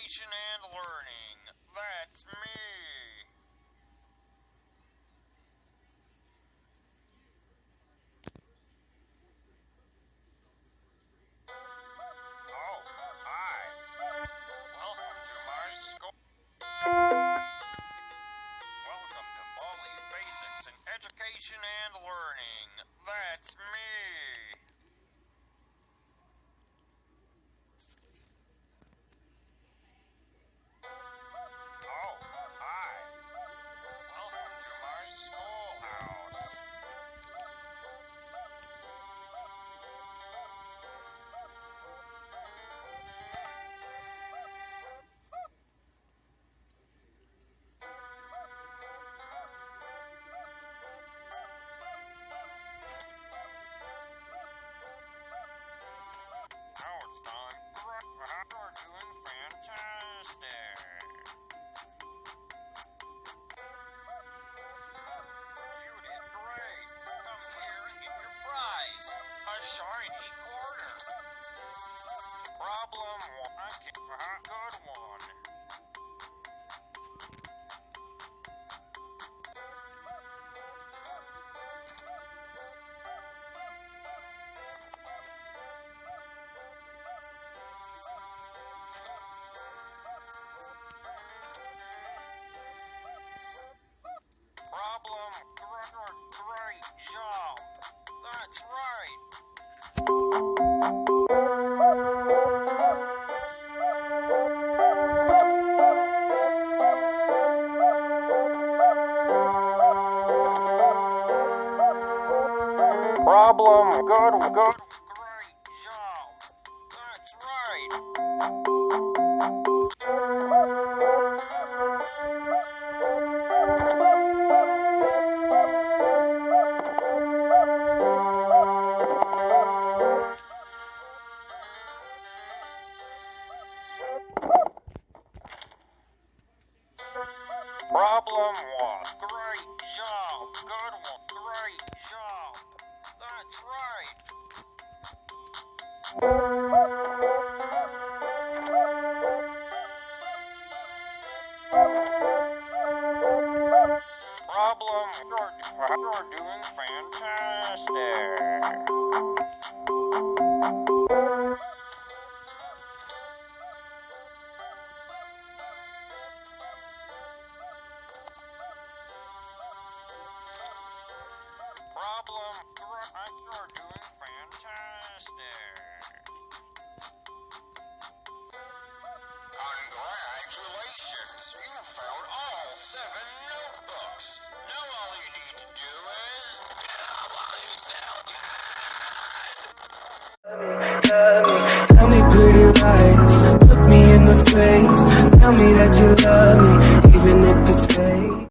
education and learning. That's me. Oh, hi. Welcome to my school. Welcome to Baldi's Basics in Education and Learning. That's me. Oh, hi. Welcome to my schoolhouse. Now it's time. You're doing fantastic. You did great. Come here and get your prize. A shiny quarter. Problem one. Good one. Problem, great job. That's right. Problem, great job. That's right. Problem one. Great job. Good one. Great job. That's right. Problem. You're doing fantastic. Problem, you're doing fantastic. Congratulations, you found all 7 notebooks. Now all you need to do is... Tell me pretty lies, look me in the face. Tell me that you love me, even if it's fake.